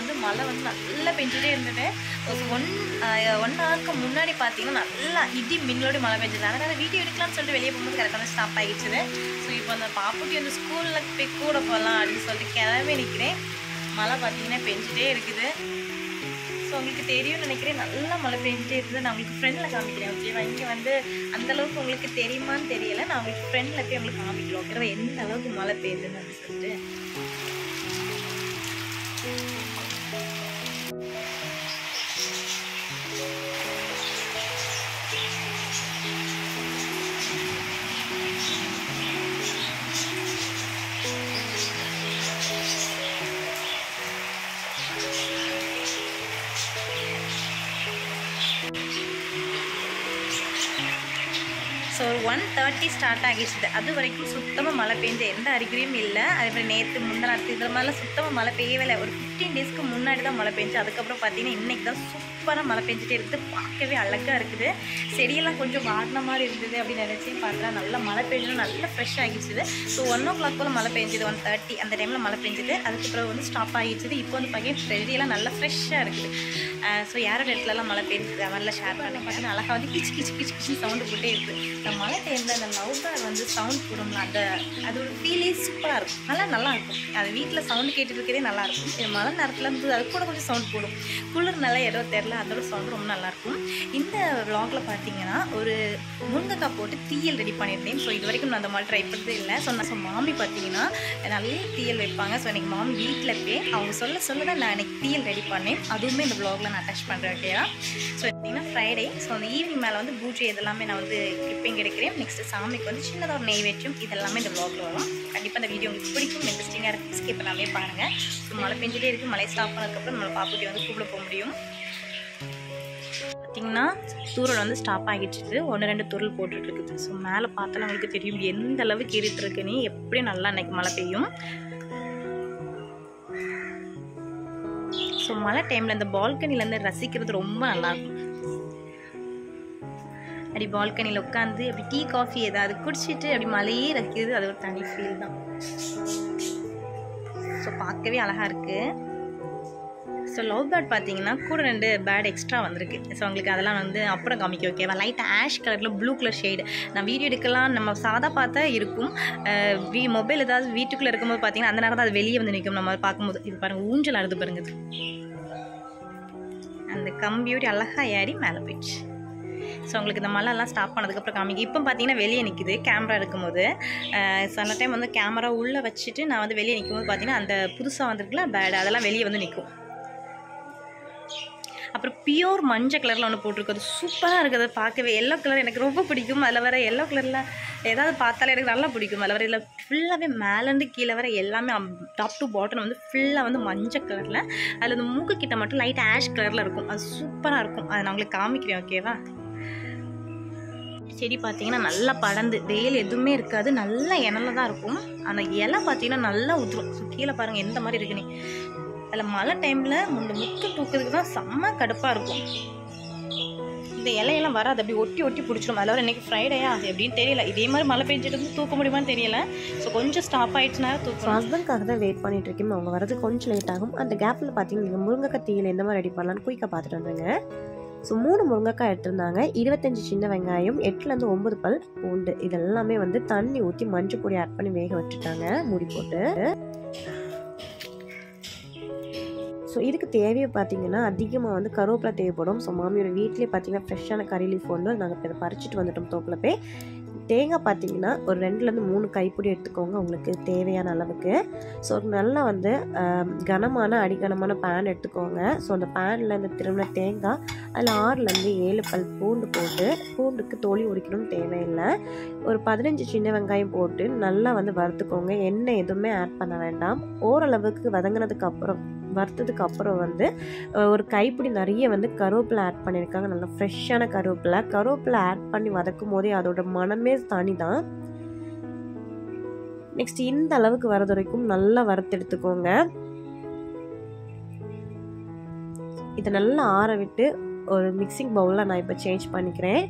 வந்து மழை வந்து நல்லா பெஞ்சிட்டே இருந்தது. ஒன் ஹவருக்கு முன்னாடி பார்த்தீங்கன்னா நல்லா இடி மின்னலோடு மழை பெஞ்சது. அதனால் வீடியோ எடுக்கலாம்னு சொல்லிட்டு வெளியே போகும்போது கரெக்டாக ஸ்டாப் ஆகிடுச்சு. ஸோ இப்போ அந்த பாப்புட்டி வந்து ஸ்கூலில் போய் கூட போகலாம் அப்படின்னு சொல்லிட்டு கிளம்பி நிற்கிறேன். மழை பார்த்தீங்கன்னா பெஞ்சிட்டே இருக்குது. ஸோ உங்களுக்கு தெரியும்னு நினைக்கிறேன், நல்லா மழை பெஞ்சிட்டே இருக்குது. நான் உங்களுக்கு ஃப்ரெண்டில் காமிக்கிறேன். ஓகேவா? இங்கே வந்து அந்தளவுக்கு உங்களுக்கு தெரியுமான்னு தெரியலை. நான் உங்களுக்கு ஃப்ரெண்டில் போய் உங்களுக்கு காமிக்கிறேன். ஓகேவா? எந்த அளவுக்கு மழை பெய்யுதுன்னு அப்படின்னு சொல்லிட்டு. ஸோ 1:30 ஸ்டார்ட் ஆகிடுச்சு. அது வரைக்கும் சுத்தமாக மழை பெஞ்ச எந்த அறிகுறியும் இல்லை. அதேமாதிரி நேற்று முந்தினாத்து இதில் மாதிரிலாம் சுத்தமாக மழை பெய்யவே இல்லை. ஒரு 15 டேஸ்க்கு முன்னாடி தான் மழை பெஞ்சு. அதுக்கப்புறம் பார்த்தீங்கன்னா இன்றைக்கி தான் சூப்பராக மழை பெஞ்சிட்டே இருக்குது. பார்க்கவே அழகாக இருக்குது. செடியெல்லாம் கொஞ்சம் வாடின மாதிரி இருந்தது அப்படின்னு நினச்சி பார்த்தா நல்லா மழை பெஞ்சு நல்லா ஃப்ரெஷ் ஆகிடுச்சு. ஸோ 1 o'clock போல் மழை பெஞ்சுது. 1:30 அந்த டைமில் மழை பெஞ்சுது. அதுக்கப்புறம் வந்து ஸ்டாப் ஆகிடுச்சு. இப்போ வந்து பார்த்தீங்கன்னா செடியெல்லாம் நல்லா ஃப்ரெஷ்ஷாக இருக்குது. ஸோ யாரோட இடத்துலலாம் மழை பெய்யுது அதெல்லாம் ஷேர் பண்ணி பார்த்தீங்கன்னா அழகாக வந்து கிச்சு கிச்சு கிச்சு கிச்சு சவுண்டு போட்டே இருக்குது. இந்த மழை டைமில் அந்த லவ் பேர்ட் வந்து சவுண்ட் போடும்ல, அதோட ஃபீலே சூப்பராக இருக்கும். நல்லா இருக்கும். அது வீட்டில் சவுண்டு கேட்டுட்டு இருக்கிறதே நல்லாயிருக்கும். இது மழை நேரத்தில் இருந்து அது கூட கொஞ்சம் சவுண்ட் போடும். குளிர் நல்லா இடம் தெரில, அதோட சவுண்டு ரொம்ப நல்லாயிருக்கும். இந்த விளாகில் பார்த்தீங்கன்னா ஒரு முருங்கைக்காய் போட்டு தீயல் ரெடி பண்ணியிருந்தேன். ஸோ இது வரைக்கும் நான் அந்த மாதிரி ட்ரை பண்ணதே இல்லை. ஸோ மாமி பார்த்தீங்கன்னா நல்ல தீயல் வைப்பாங்க. ஸோ எனக்கு மாமி வீட்டில் போய் அவங்க சொல்ல தான் நான் எனக்கு தீயல் ரெடி பண்ணேன். அதுவுமே இந்த விளாகில் நான் அட்டாச் பண்ணுறேன். ஓகேவா? ஸோ பார்த்தீங்கன்னா ஃப்ரைடே. ஸோ அந்த ஈவினிங் மேலே வந்து பூஜை இதெல்லாமே நான் வந்து கிளிப்பிங் எடுக்கிறேன். நெக்ஸ்ட்டு சாமிக்கு வந்து சின்னதாக ஒரு நெய்வேத்தியம் இதெல்லாமே இந்த விளாகில் வரும். கண்டிப்பாக இந்த வீடியோ உங்களுக்கு பிடிக்கும். இன்ட்ரெஸ்டிங்காக இருக்குது. ஸ்கிப் பண்ணாமே பாருங்கள். ஸோ மழை பெஞ்சிட்டே இருக்குது. மழை ஸ்டாப் பண்ணதுக்கப்புறம் நம்மளை பாப்புட்டி வந்து கூப்பிட போக முடியும். பார்த்திங்கன்னா தூரல் வந்து ஸ்டாப் ஆகிடுச்சு. 1-2 தூரல் போட்டுட்ருக்குது. ஸோ மேலே பார்த்தாலும் உங்களுக்கு தெரியும் எந்த அளவுக்கு ஏறிட்டுருக்குன்னு. எப்படியும் நல்லா அன்றைக்கி மழை பெய்யும். ஸோ மழை டைமில் இந்த பால்கனிலேருந்து ரசிக்கிறது ரொம்ப நல்லாயிருக்கும். அப்படி பால்கனியில் உட்காந்து அப்படி டீ காஃபி ஏதாவது குடிச்சிட்டு அப்படி மழையே ரசிக்கிறது அது ஒரு தனி ஃபீல் தான். ஸோ பார்க்கவே அழகாக இருக்குது. ஸோ லவ் பேர்ட் பார்த்தீங்கன்னா கூட 2 பேர்ட் எக்ஸ்ட்ரா வந்திருக்கு. ஸோ உங்களுக்கு அதெல்லாம் வந்து அப்புறம் காமிக்க. ஓகேவா? லைட் ஆஷ் கலரில் ப்ளூ கலர் ஷேடு. நான் வீடியோ எடுக்கலாம் நம்ம சாதா பார்த்தா இருக்கும். மொபைல் ஏதாவது வீட்டுக்குள்ளே இருக்கும்போது பார்த்தீங்கன்னா அந்த நேரம் தான் அது வெளியே வந்து நிற்கும். நம்ம பார்க்கும்போது இது பாருங்கள் ஊஞ்சல் ஆடுது பாருங்க. அந்த கம்பியோடி அழகாக ஏறி மேலே போயிடுச்சு. ஸோ உங்களுக்கு இந்த மழைலாம் ஸ்டாப் பண்ணதுக்கப்புறம் காமிக்க. இப்போ பார்த்தீங்கன்னா வெளியே நிற்கிது கேமரா எடுக்கும்போது. சில டைம் வந்து கேமரா உள்ளே வச்சுட்டு நான் வந்து வெளியே நிற்கும்போது பார்த்தீங்கன்னா அந்த புதுசாக வந்துருக்குல பேர்டு அதெல்லாம் வெளியே வந்து நிற்கும். அப்புறம் பியூர் மஞ்சள் கலரில் ஒன்று போட்டிருக்கு. அது சூப்பராக இருக்குது. பார்க்கவே எல்லோ கலர் எனக்கு ரொம்ப பிடிக்கும். அதில் வர எல்லோ கலரில் ஏதாவது பார்த்தாலே எனக்கு நல்லா பிடிக்கும். அதில் வர இதில் ஃபுல்லாகவே மேலேருந்து கீழே வர எல்லாமே டாப் டு பாட்டம் வந்து ஃபுல்லாக வந்து மஞ்சள் கலரில். அதில் இந்த மூக்கு கிட்ட மட்டும் லைட் ஆஷ் கலரில் இருக்கும். அது சூப்பராக இருக்கும். அதை நான் உங்களுக்கு காமிக்கிறேன். ஓகேவா? செடி பார்த்தீங்கன்னா நல்லா படர்ந்து வெயில் எதுவுமே இருக்காது. நல்லா இனல தான் இருக்கும். அந்த இலை பார்த்தீங்கன்னா நல்லா உதிரும். ஸோ கீழே பாருங்கள் எந்த மாதிரி இருக்குன்னு. அதில் மழை டைமில் முண்டு முக்கு தூக்கிறதுக்கு தான் செம்ம கடுப்பாக இருக்கும். இந்த இலையெல்லாம் வராது. அப்படி ஒட்டி பிடிச்சிடும். அதில் வர இன்றைக்கி ஃப்ரைடேயா அது எப்படின்னு தெரியல. இதே மாதிரி மழை பெஞ்சிட்டு தூக்க முடியுமான்னு தெரியல. ஸோ கொஞ்சம் ஸ்டாப் ஆகிடுச்சுனா தூக்கம். ஹஸ்பண்ட்காக தான் வெயிட் பண்ணிட்டு இருக்கேன். அவங்க வரது கொஞ்சம் லேட் ஆகும். அந்த கேப்பில் பார்த்தீங்கன்னா முருங்கைக்காய் தீயல் எந்த மாதிரி ரெடி பண்ணலான்னு குயிக்காக பார்த்துட்டு வந்துங்க. ஸோ 3 முருங்கைக்காய் எடுத்திருந்தாங்க. 25 சின்ன வெங்காயம், 8லேருந்து 9 பல் பூண்டு. இதெல்லாமே வந்து தண்ணி ஊற்றி மஞ்சள் பொடி ஆட் பண்ணி வேக வச்சுட்டாங்க மூடி போட்டு. ஸோ இதுக்கு தேவையை பார்த்தீங்கன்னா அதிகமாக வந்து கருவேப்பிலை தேவைப்படும். ஸோ மாமியோட வீட்லேயே பார்த்தீங்கன்னா ஃப்ரெஷ்ஷான கறி லீஃப் ஒன்று நாங்கள் இப்போ இதை பறிச்சுட்டு வந்துட்டோம் தோப்பில் போய். தேங்காய் பார்த்தீங்கன்னா ஒரு 2லேருந்து 3 கைப்பிடி எடுத்துக்கோங்க உங்களுக்கு தேவையான அளவுக்கு. ஸோ நல்லா வந்து கனமான அடிகனமான பேன் எடுத்துக்கோங்க. ஸோ அந்த பேனில் இந்த திரும்பின தேங்காய் அதில் 6லேருந்து 7 பல் பூண்டு போட்டு, பூண்டுக்கு தோலி உரிக்கணும்னு தேவையில்லை. ஒரு 15 சின்ன வெங்காயம் போட்டு நல்லா வந்து வறுத்துக்கோங்க. எண்ணெய் எதுவுமே ஆட் பண்ண வேண்டாம். ஓரளவுக்கு வதங்கினதுக்கு அப்புறம் வறுத்ததுக்கு அப்புறம் வந்து ஒரு கைப்பிடி நிறைய வந்து கருவேப்பிலை ஆட் பண்ணியிருக்காங்க. நல்லா ஃப்ரெஷ்ஷான கருவேப்பிலை ஆட் பண்ணி வதக்கும் போதே அதோட மனமே தனி தான். நெக்ஸ்ட் இந்த அளவுக்கு வரது வரைக்கும் நல்லா வறுத்து எடுத்துக்கோங்க. இதை நல்லா ஆற விட்டு ஒரு மிக்சிங் பவுலில் நான் இப்போ சேஞ்ச் பண்ணிக்கிறேன்.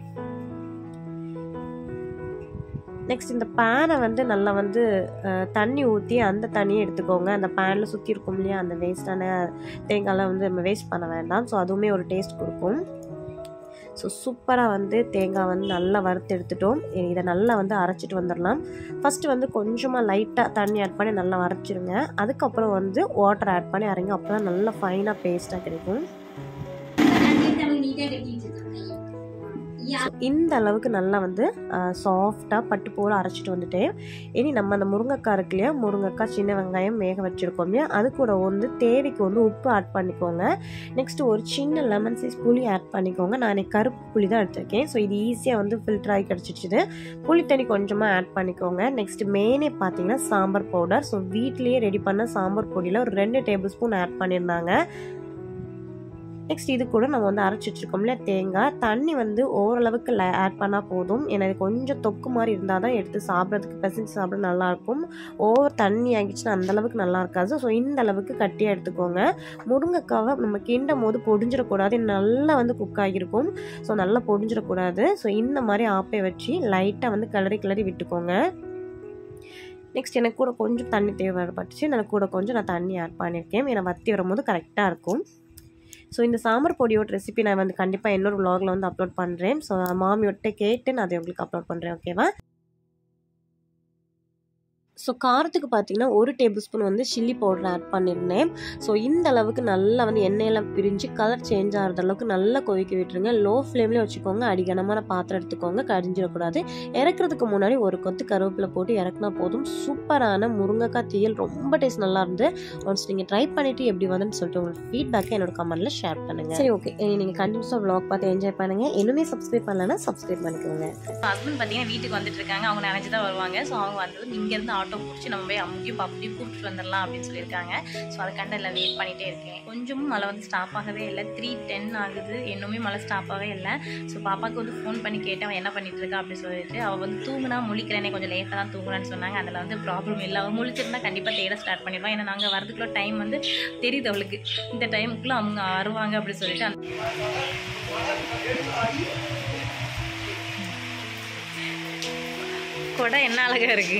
நெக்ஸ்ட் இந்த பேனை வந்து நல்லா வந்து தண்ணி ஊற்றி அந்த தண்ணியை எடுத்துக்கோங்க. அந்த பேனில் சுற்றி இருக்கும் இல்லையா அந்த வேஸ்ட்டான தேங்காயெலாம் வந்து நம்ம வேஸ்ட் பண்ண வேண்டாம். ஸோ அதுவுமே ஒரு டேஸ்ட் கொடுக்கும். ஸோ சூப்பராக வந்து தேங்காய் வந்து நல்லா வறுத்து எடுத்துட்டோம். இதை நல்லா வந்து அரைச்சிட்டு வந்துடலாம். ஃபஸ்ட்டு வந்து கொஞ்சமாக லைட்டாக தண்ணி ஆட் பண்ணி நல்லா அரைச்சிருங்க. அதுக்கப்புறம் வந்து வாட்டர் ஆட் பண்ணி அரைங்க. அப்போ தான் நல்லா ஃபைனாக பேஸ்ட்டாக கிடைக்கும். இந்த அளவுக்கு நல்லா வந்து சாஃப்டாக பட்டு போல் அரைச்சிட்டு வந்துட்டேன். இனி நம்ம அந்த முருங்கைக்காய் இருக்கு இல்லையா, முருங்கைக்காய் சின்ன வெங்காயம் வேக வச்சுருக்கோம் இல்லையா, அது கூட வந்து தேவைக்கு வந்து உப்பு ஆட் பண்ணிக்கோங்க. நெக்ஸ்ட்டு ஒரு சின்ன லெமன் சைஸ் புளி ஆட் பண்ணிக்கோங்க. நான் எனக்கு கருப்பு புளி தான் எடுத்திருக்கேன். ஸோ இது ஈஸியாக வந்து ஃபில்டர் ஆகி கிடச்சிடுது. புளி தண்ணி கொஞ்சமாக ஆட் பண்ணிக்கோங்க. நெக்ஸ்ட் மெயினே பார்த்தீங்கன்னா சாம்பார் பவுடர். ஸோ வீட்லேயே ரெடி பண்ண சாம்பார் பொடியில் ஒரு 2 டேபிள் ஸ்பூன் ஆட் பண்ணியிருந்தாங்க. நெக்ஸ்ட் இது கூட நம்ம வந்து அரைச்சி வச்சுருக்கோம்ல தேங்காய், தண்ணி வந்து ஓரளவுக்கு ஆட் பண்ணால் போதும். எனக்கு கொஞ்சம் தொக்கு மாதிரி இருந்தால் தான் எடுத்து சாப்பிட்றதுக்கு பிசைஞ்சு சாப்பிட நல்லாயிருக்கும். ஓவர் தண்ணி ஆகிடுச்சுன்னா அந்தளவுக்கு நல்லா இருக்காது. ஸோ இந்த அளவுக்கு கட்டியாக எடுத்துக்கோங்க. முருங்கைக்காவை நம்ம கிண்டும் போது பொடிஞ்சிடக்கூடாது. நல்லா வந்து குக் ஆகியிருக்கும். ஸோ நல்லா பொடிஞ்சிடக்கூடாது. ஸோ இந்த மாதிரி ஆப்பை வச்சு லைட்டாக வந்து கிளறி விட்டுக்கோங்க. நெக்ஸ்ட் எனக்கு கூட கொஞ்சம் தண்ணி தேவைப்பட்டுச்சு. நான் கூட கொஞ்சம் தண்ணி ஆட் பண்ணியிருக்கேன். ஏன்னா வற்றி வரும்போது கரெக்டாக இருக்கும். ஸோ இந்த சாம்பார் பொடியோட ரெசிபி நான் வந்து கண்டிப்பாக இன்னொரு vlogல வந்து அப்லோட் பண்ணுறேன். ஸோ மாமியோட்ட கேட்டு நான் அதை உங்களுக்கு அப்லோட் பண்ணுறேன். ஓகேவா? ஸோ காரத்துக்கு பார்த்தீங்கன்னா 1 டேபிள் ஸ்பூன் வந்து சில்லி பவுடர் ஆட் பண்ணியிருந்தேன். ஸோ இந்த அளவுக்கு நல்லா வந்து எண்ணெயெல்லாம் பிரிஞ்சு கலர் சேஞ்ச் ஆகிறது அளவுக்கு நல்லா கொதிக்க விட்டுருங்க. லோ ஃப்ளேம்லேயே வச்சுக்கோங்க. அடிகனமான பாத்திரம் எடுத்துக்கோங்க. கரிஞ்சிடக்கூடாது. இறக்குறதுக்கு முன்னாடி ஒரு கொத்து கருவேப்பிலை போட்டு இறக்குனா போதும். சூப்பரான முருங்கைக்காய் தீயல் ரொம்ப டேஸ்ட் நல்லா இருந்து. ஒன்ஸ் நீங்கள் ட்ரை பண்ணிவிட்டு எப்படி வந்துன்னு சொல்லிட்டு உங்களுக்கு ஃபீட்பேக்கை என்னோட கமெண்ட்டில் ஷேர் பண்ணுங்கள். சரி, ஓகே. நீங்கள் கண்டினியூஸாக vlog பார்த்து என்ஜாய் பண்ணுங்கள். இன்னுமே சப்ஸ்கிரைப் பண்ணலன்னா சப்ஸ்கிரைப் பண்ணிக்கோங்க. ஹஸ்பண்ட் பார்த்தீங்கன்னா வீட்டுக்கு வந்துட்டு இருக்காங்க. அவங்க நினைச்சு தான் வருவாங்க. ஸோ அவங்க வந்தது இங்கேருந்து ஆட்டோ பிடிச்சி நம்ம போய் அம்முக்கியும் பாப்பையும் கூப்பிட்டு வந்துடலாம் அப்படின்னு சொல்லியிருக்காங்க. ஸோ அதுக்காண்ட எல்லாம் வெயிட் பண்ணிகிட்டே இருக்கேன். கொஞ்சமும் மழை வந்து ஸ்டாப் ஆகவே இல்லை. 3:10 ஆகுது. இன்னுமே மழை ஸ்டாப் ஆகவே இல்லை. ஸோ பாப்பாவுக்கு வந்து ஃபோன் பண்ணி கேட்டேன் அவன் என்ன பண்ணிட்டு இருக்கா அப்படின்னு சொல்லிட்டு. அவள் வந்து தூங்குனா முழிக்கிறேனே கொஞ்சம் லேட்டாக தான் தூங்குறான்னு சொன்னாங்க. அதில் வந்து ப்ராப்ளம் இல்லை. அவள் முழிச்சிருந்தா கண்டிப்பாக தேட ஸ்டார்ட் பண்ணிடுவான். ஏன்னா நாங்கள் வரதுக்குள்ள டைம் வந்து தெரியுது அவளுக்கு. இந்த டைமுக்குள்ளே அவங்க வருவாங்க அப்படின்னு சொல்லிட்டு கொடை என்ன அழகா இருக்கு.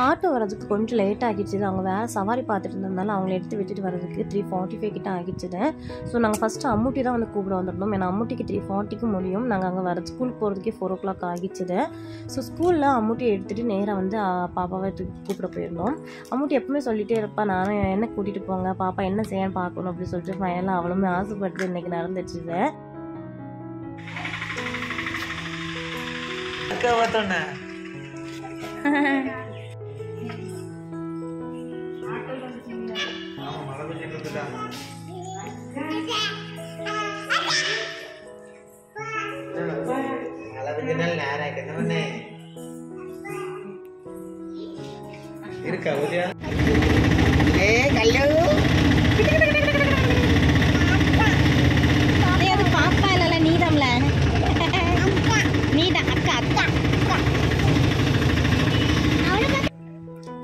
ஆட்டோ வரதுக்கு கொஞ்சம் லேட் ஆகிடுச்சு. அவங்க வேறு சவாரி பார்த்துட்டு இருந்ததுனால அவங்கள எடுத்து விட்டுட்டு வரதுக்கு 3:45 கிட்ட ஆகிடுச்சுது. ஸோ நாங்கள் ஃபஸ்ட்டு அம்முட்டி தான் வந்து கூப்பிட வந்துருந்தோம். ஏன்னா அம்முட்டிக்கு 3:40க்கு முடியும். நாங்கள் அங்கே வர ஸ்கூலுக்கு போகிறதுக்கே 4 o'clock ஆகிடுச்சுது. ஸோ ஸ்கூலில் அம்முட்டியை எடுத்துகிட்டு நேராக வந்து பாப்பாவை கூப்பிட போயிருந்தோம். அம்முட்டி எப்பவுமே சொல்லிகிட்டே இருப்பா, நானும் என்ன கூட்டிகிட்டு போங்க, பாப்பா என்ன செய்யன்னு பார்க்கணும் அப்படின்னு சொல்லிட்டு ஃபைனலாக அவளுமே ஆசைப்பட்டு இன்றைக்கி நடந்துச்சுது. அது பாப்பா இல்ல நீதம்ல நீதான் அக்கா அக்கா.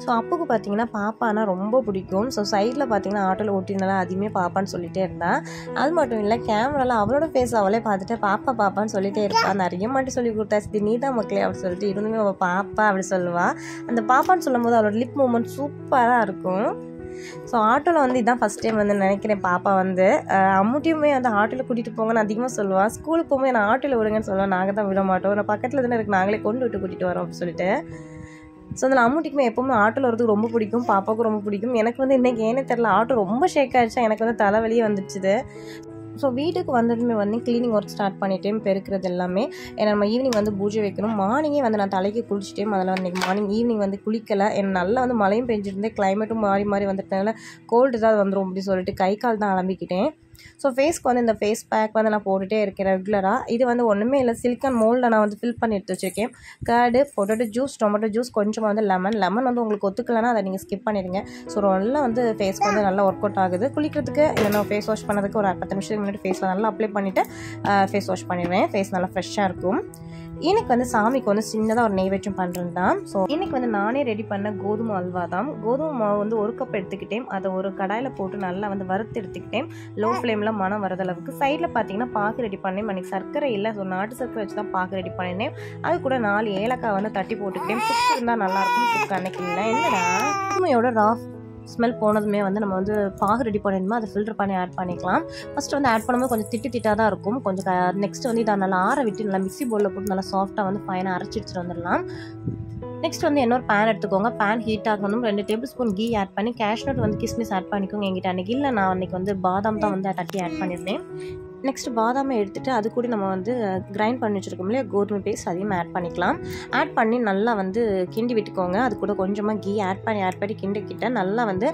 ஸோ அப்புக்கு பார்த்தீங்கன்னா பாப்பானா ரொம்ப பிடிக்கும். ஸோ சைடில் பார்த்தீங்கன்னா ஆட்டோவில் ஓட்டினால அதுவுமே பாப்பான்னு சொல்லிகிட்டே இருந்தான். அது மட்டும் இல்லை கேமராவில் அவளோட ஃபேஸ் அவளே பார்த்துட்டு பாப்பா பாப்பான்னு சொல்லிகிட்டே இருப்பாள். நிறைய மாட்டி சொல்லி கொடுத்தாச்சு நீதான் மக்களே அப்படின்னு சொல்லிட்டு இருந்துமே அவள் பாப்பா அப்படி சொல்லுவாள். அந்த பாப்பான்னு சொல்லும் போது அவளோட லிப் மூமெண்ட் சூப்பராக இருக்கும். ஸோ ஆட்டோவில் வந்து இதான் ஃபஸ்ட் டைம் வந்து நினைக்கிறேன் பாப்பா வந்து அம்முட்டியுமே வந்து ஆட்டோவில் கூட்டிகிட்டு போங்கன்னு அதிகமாக சொல்லுவாள். ஸ்கூலுக்கு போகும்போது நான் ஆட்டோவில் விடுங்கன்னு சொல்லுவேன். நாங்கள் தான் விட மாட்டோம். நான் பக்கத்தில் தானே இருக்கு, நாங்களே கொண்டு விட்டு கூட்டிகிட்டு வரோம் அப்படின்னு சொல்லிட்டு. ஸோ அதில் அம்முட்டிக்குமே எப்போவுமே ஆட்டோவில் வரதுக்கு ரொம்ப பிடிக்கும். பாப்பாவுக்கும் ரொம்ப பிடிக்கும். எனக்கு வந்து இன்றைக்கி ஏன்னே தெரில ஆட்டோ ரொம்ப ஷேக் ஆகிடுச்சா, எனக்கு வந்து தலைவலியே வந்துடுச்சுது. ஸோ வீட்டுக்கு வந்ததுமே வந்து க்ளீனிங் ஒர்க் ஸ்டார்ட் பண்ணிட்டேன். பெருக்கிறது எல்லாமே. ஏன்னா நம்ம ஈவினிங் வந்து பூஜை வைக்கணும். மார்னிங்கே வந்து நான் தலைக்கு குளிச்சுட்டேன். அதில் இன்றைக்கி மார்னிங் ஈவினிங் வந்து குளிக்கலை. எனக்கு நல்லா வந்து மழையும் பெஞ்சிருந்தேன். கிளைமேட்டும் மாறி மாறி வந்துட்டனால கோல்டு ஏதாவது வந்துடும் அப்படின்னு சொல்லிட்டு கை கால் தான் அலம்பிக்கிட்டேன். ஸோ ஃபேஸ்க்கு வந்து இந்த ஃபேஸ் பேக் வந்து நான் போட்டுகிட்டே இருக்கேன் ரெகுலராக. இது வந்து ஒன்றுமே இல்லை, சிலிக்கான் மோல்டில் நான் வந்து ஃபில் பண்ணி எடுத்து வச்சுருக்கேன். Curd, potato juice, tomato juice, கொஞ்சமாக வந்து லெமன் வந்து உங்களுக்கு ஒத்துக்கலைன்னா அதை நீங்கள் ஸ்கிப் பண்ணிடுங்க. ஸோ நல்லா வந்து ஃபேஸ்க்கு வந்து நல்லா ஒர்க் அவுட் ஆகுது. குளிக்கிறதுக்கு இல்லைன்னா ஃபேஸ் வாஷ் பண்ணதுக்கு ஒரு 10 நிமிஷத்துக்கு முன்னாடி ஃபேஸில் நல்லா அப்ளை பண்ணிவிட்டு ஃபேஸ் வாஷ் பண்ணிடுவேன். ஃபேஸ் நல்லா ஃப்ரெஷ்ஷாக இருக்கும். இன்னைக்கு வந்து சாமிக்கு வந்து சின்னதாக ஒரு நெய்வேத்தியம் பண்ணுறது தான். ஸோ இன்னைக்கு வந்து நானே ரெடி பண்ண கோதுமை அல்வா தான். கோதுமை மாவு வந்து 1 கப் எடுத்துக்கிட்டேன். அதை ஒரு கடாயில் போட்டு நல்லா வந்து வறுத்து எடுத்துக்கிட்டேன். லோ ஃப்ளேமில் மனம் வரதளவுக்கு. சைடில் பார்த்தீங்கன்னா பாகு ரெடி பண்ணேன். அன்றைக்கி சர்க்கரை இல்லை, ஸோ நாட்டு சர்க்கரை வச்சு தான் பாகு ரெடி பண்ணினேன். அது கூட 4 ஏலக்காய் வந்து தட்டி போட்டுக்கிட்டேன். சுக்கு இருந்தால் நல்லாயிருக்கும், சுக்கு அன்னைக்கு இல்லை. என்னடா கோதுமையோட ஸ்மெல் போனதுமே வந்து நம்ம வந்து பாகு ரெடி பண்ணிடணுமோ அதை ஃபில்டர் பண்ணி ஆட் பண்ணிக்கலாம். ஃபஸ்ட்டு வந்து ஆட் பண்ணும்போது கொஞ்சம் திட்டாக தான் இருக்கும். கொஞ்சம் நெக்ஸ்ட் வந்து இதை நல்லா ஆற விட்டு நல்லா மிக்ஸி பவுலில் போட்டு நல்லா சாஃப்டாக வந்து ஃபைனாக அரைச்சி எடுத்துகிட்டு வந்துடலாம். நெக்ஸ்ட் வந்து இன்னொரு பேன் எடுத்துக்கோங்க. பேன் ஹீட் ஆகணும். 2 டேபிள் ஸ்பூன் கீ ஆட் பண்ணி கேஷ்நட் வந்து கிஸ்மிஸ் ஆட் பண்ணிக்கோங்க. எங்கிட்ட அன்றைக்கி இல்லை, நான் அன்றைக்கி வந்து பாதாம் தான் வந்து தட்டி ஆட் பண்ணியிருந்தேன். நெக்ஸ்ட் பாதாமை எடுத்துகிட்டு அது கூட நம்ம வந்து கிரைண்ட் பண்ணி வச்சுருக்கோம் இல்லையா கோதுமை பேஸ்ட், அதையும் ஆட் பண்ணிக்கலாம். ஆட் பண்ணி நல்லா வந்து கிண்டி விட்டுக்கோங்க. அது கூட கொஞ்சமாக கீ ஆட் பண்ணி கிண்டிக்கிட்ட நல்லா வந்து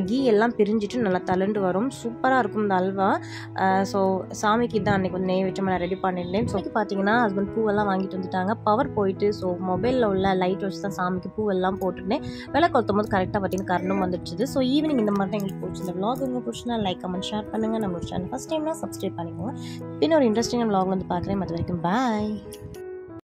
கீ எல்லாம் பிரிஞ்சிட்டு நல்லா தளண்டு வரும். சூப்பராக இருக்கும் இந்த அல்வா. ஸோ சாமிக்கு தான் அன்றைக்கி வந்து நெய்வேத்தியம் நான் ரெடி பண்ணியிருந்தேன். ஸோ பார்த்தீங்கன்னா ஹஸ்பண்ட் பூவெல்லாம் வாங்கிட்டு வந்துட்டாங்க. பவர் போயிட்டு ஸோ மொபைலில் உள்ள லைட் வச்சு தான் சாமிக்கு பூவெல்லாம் போட்டுருந்தேன். விலை கொளுத்தும் போது கரெக்டாக பார்த்தீங்கன்னா கரண்டும் வந்துடுச்சு. ஸோ ஈவினிங் இந்த மாதிரி தான் எங்களுக்கு பிடிச்சி. இந்த vlog உங்களுக்கு பிடிச்சினா லைக் கமெண்ட் ஷேர் பண்ணுங்கள். நம்மளோட சேனல் ஃபஸ்ட் டைம்னா சப்ஸ்கிரைப் பண்ணிக்கோங்க. இன்னொரு இன்ட்ரெஸ்டிங்கான vlog வந்து பார்க்குறேன். அது வரைக்கும் பாய்.